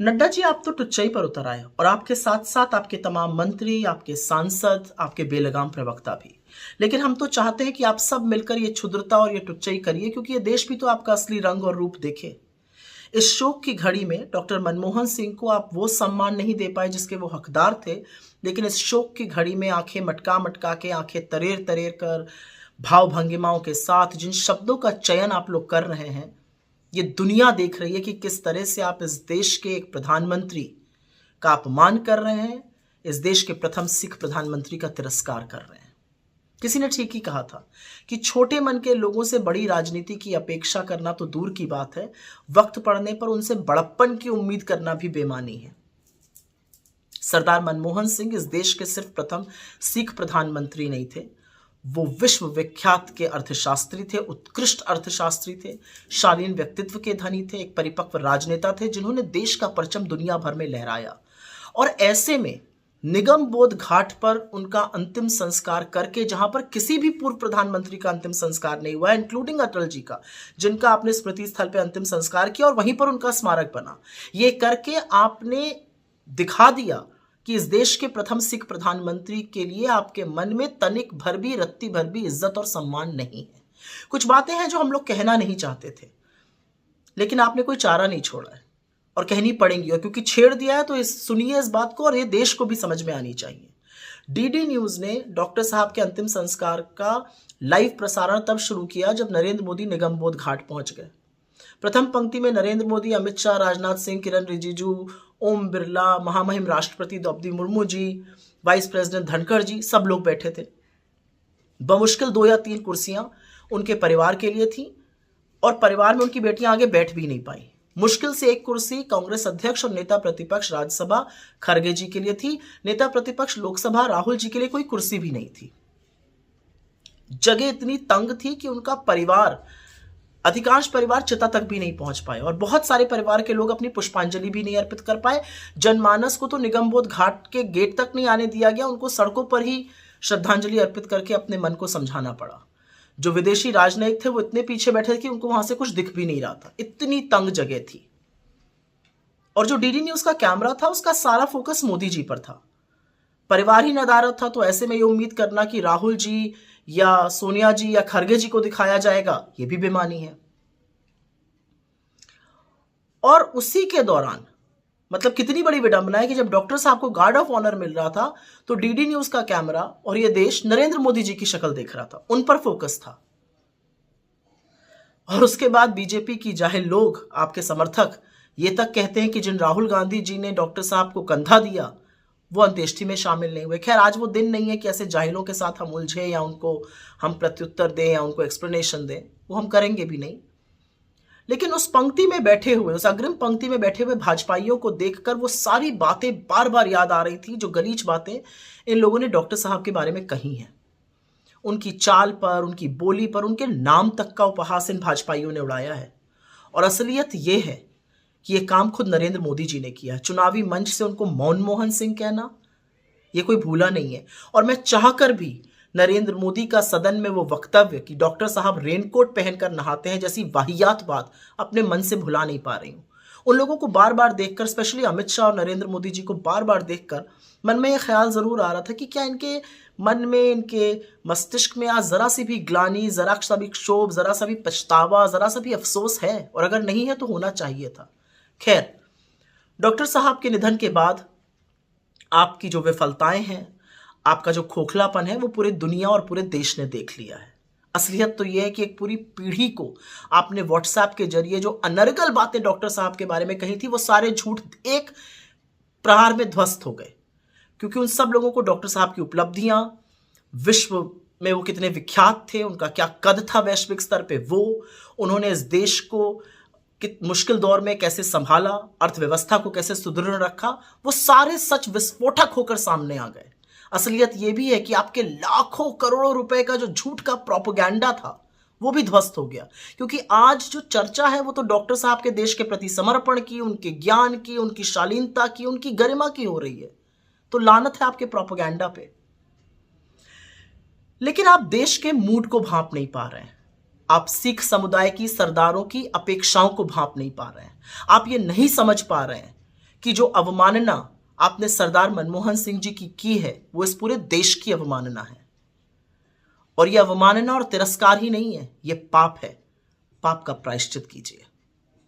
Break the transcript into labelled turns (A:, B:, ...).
A: नड्डा जी, आप तो टुच्चई पर उतर आए और आपके साथ साथ आपके तमाम मंत्री, आपके सांसद, आपके बेलगाम प्रवक्ता भी। लेकिन हम तो चाहते हैं कि आप सब मिलकर ये क्षुद्रता और ये टुच्चई करिए, क्योंकि ये देश भी तो आपका असली रंग और रूप देखे। इस शोक की घड़ी में डॉक्टर मनमोहन सिंह को आप वो सम्मान नहीं दे पाए जिसके वो हकदार थे। लेकिन इस शोक की घड़ी में आंखें मटका मटका के, आंखें तरेर तरेर कर, भाव भंगिमाओं के साथ जिन शब्दों का चयन आप लोग कर रहे हैं, ये दुनिया देख रही है कि किस तरह से आप इस देश के एक प्रधानमंत्री का अपमान कर रहे हैं, इस देश के प्रथम सिख प्रधानमंत्री का तिरस्कार कर रहे हैं। किसी ने ठीक ही कहा था कि छोटे मन के लोगों से बड़ी राजनीति की अपेक्षा करना तो दूर की बात है, वक्त पड़ने पर उनसे बड़प्पन की उम्मीद करना भी बेमानी है। सरदार मनमोहन सिंह इस देश के सिर्फ प्रथम सिख प्रधानमंत्री नहीं थे, वो विश्व विख्यात के अर्थशास्त्री थे, उत्कृष्ट अर्थशास्त्री थे, शालीन व्यक्तित्व के धनी थे, एक परिपक्व राजनेता थे जिन्होंने देश का परचम दुनिया भर में लहराया। और ऐसे में निगम बोध घाट पर उनका अंतिम संस्कार करके, जहां पर किसी भी पूर्व प्रधानमंत्री का अंतिम संस्कार नहीं हुआ है, इंक्लूडिंग अटल जी का, जिनका आपने स्मृति स्थल पर अंतिम संस्कार किया और वहीं पर उनका स्मारक बना, ये करके आपने दिखा दिया कि इस देश के प्रथम सिख प्रधानमंत्री के लिए आपके मन में तनिक भर भी, रत्ती भर भी इज्जत और सम्मान नहीं है। कुछ बातें हैं जो हम लोग कहना नहीं चाहते थे, लेकिन आपने कोई चारा नहीं छोड़ा है और कहनी पड़ेंगी, और क्योंकि छेड़ दिया है तो सुनिए इस बात को, और ये देश को भी समझ में आनी चाहिए। डीडी न्यूज ने डॉक्टर साहब के अंतिम संस्कार का लाइव प्रसारण तब शुरू किया जब नरेंद्र मोदी निगम बोध घाट पहुंच गए। प्रथम पंक्ति में नरेंद्र मोदी, अमित शाह, राजनाथ सिंह, किरण रिजिजू, ओम बिरला, महामहिम राष्ट्रपति द्रौपदी मुर्मू जी, वाइस प्रेसिडेंट धनखड़ जी, सब लोग बैठे थे। बमुश्किल 2 या 3 कुर्सियां उनके परिवार के लिए थी और परिवार में उनकी बेटियां आगे बैठ भी नहीं पाई। मुश्किल से 1 कुर्सी कांग्रेस अध्यक्ष और नेता प्रतिपक्ष राज्यसभा खरगे जी के लिए थी। नेता प्रतिपक्ष लोकसभा राहुल जी के लिए कोई कुर्सी भी नहीं थी। जगह इतनी तंग थी कि उनका परिवार, अधिकांश परिवार चिता तक भी नहीं पहुंच पाए और बहुत सारे परिवार के लोग अपनी पुष्पांजलि भी नहीं अर्पित कर पाए। जनमानस को तो निगमबोध घाट के गेट तक नहीं आने दिया गया, उनको सड़कों पर ही श्रद्धांजलि अर्पित करके अपने मन को समझाना पड़ा। जो विदेशी राजनयिक थे वो इतने पीछे बैठे थे कि उनको वहां से कुछ दिख भी नहीं रहा था, इतनी तंग जगह थी। और जो डीडी न्यूज का कैमरा था उसका सारा फोकस मोदी जी पर था। परिवार ही नदारद था, तो ऐसे में ये उम्मीद करना कि राहुल जी या सोनिया जी या खरगे जी को दिखाया जाएगा, ये भी बेमानी है। और उसी के दौरान, मतलब कितनी बड़ी विडंबना है कि जब डॉक्टर साहब को गार्ड ऑफ ऑनर मिल रहा था तो डीडी न्यूज का कैमरा और ये देश नरेंद्र मोदी जी की शक्ल देख रहा था, उन पर फोकस था। और उसके बाद बीजेपी की जाहिल लोग, आपके समर्थक, ये तक कहते हैं कि जिन राहुल गांधी जी ने डॉक्टर साहब को कंधा दिया वो अंत्येष्टि में शामिल नहीं हुए। खैर, आज वो दिन नहीं है कि ऐसे जाहिलों के साथ हम उलझे या उनको हम प्रत्युत्तर दें या उनको एक्सप्लेनेशन दें, वो हम करेंगे भी नहीं। लेकिन उस पंक्ति में बैठे हुए, उस अग्रिम पंक्ति में बैठे हुए भाजपाइयों को देखकर वो सारी बातें बार बार याद आ रही थी जो गलीच बातें इन लोगों ने डॉक्टर साहब के बारे में कही हैं। उनकी चाल पर, उनकी बोली पर, उनके नाम तक का उपहास इन भाजपाइयों ने उड़ाया है। और असलियत ये है कि ये काम खुद नरेंद्र मोदी जी ने किया है। चुनावी मंच से उनको मनमोहन सिंह कहना, ये कोई भूला नहीं है। और मैं चाहकर भी नरेंद्र मोदी का सदन में वो वक्तव्य कि डॉक्टर साहब रेनकोट पहनकर नहाते हैं जैसी वाहियात बात अपने मन से भुला नहीं पा रही हूं। उन लोगों को बार बार देखकर, स्पेशली अमित शाह और नरेंद्र मोदी जी को बार बार देखकर मन में यह ख्याल जरूर आ रहा था कि क्या इनके मन में, इनके मस्तिष्क में आज जरा सी भी ग्लानि, जरा सा भी क्षोभ, जरा सा भी पछतावा, जरा सा भी अफसोस है? और अगर नहीं है तो होना चाहिए था। खैर, डॉक्टर साहब के निधन के बाद आपकी जो विफलताएं हैं, आपका जो खोखलापन है, वो पूरी दुनिया और पूरे देश ने देख लिया है। असलियत तो यह है कि एक पूरी पीढ़ी को आपने व्हाट्सएप के जरिए जो अनर्गल बातें डॉक्टर साहब के बारे में कही थी, वो सारे झूठ एक प्रहार में ध्वस्त हो गए। क्योंकि उन सब लोगों को डॉक्टर साहब की उपलब्धियां, विश्व में वो कितने विख्यात थे, उनका क्या कद था वैश्विक स्तर पे, वो उन्होंने इस देश को मुश्किल दौर में कैसे संभाला, अर्थव्यवस्था को कैसे सुदृढ़ रखा, वो सारे सच विस्फोटक होकर सामने आ गए। असलियत यह भी है कि आपके लाखों करोड़ों रुपए का जो झूठ का प्रोपेगेंडा था वो भी ध्वस्त हो गया। क्योंकि आज जो चर्चा है वो तो डॉक्टर साहब के देश के प्रति समर्पण की, उनके ज्ञान की, उनकी शालीनता की, उनकी गरिमा की हो रही है। तो लानत है आपके प्रोपेगेंडा पे। लेकिन आप देश के मूड को भांप नहीं पा रहे हैं। आप सिख समुदाय की सरदारों की अपेक्षाओं को भांप नहीं पा रहे हैं। आप ये नहीं समझ पा रहे हैं कि जो अवमानना आपने सरदार मनमोहन सिंह जी की है वो इस पूरे देश की अवमानना है। और ये अवमानना और तिरस्कार ही नहीं है, ये पाप है। पाप का प्रायश्चित कीजिए।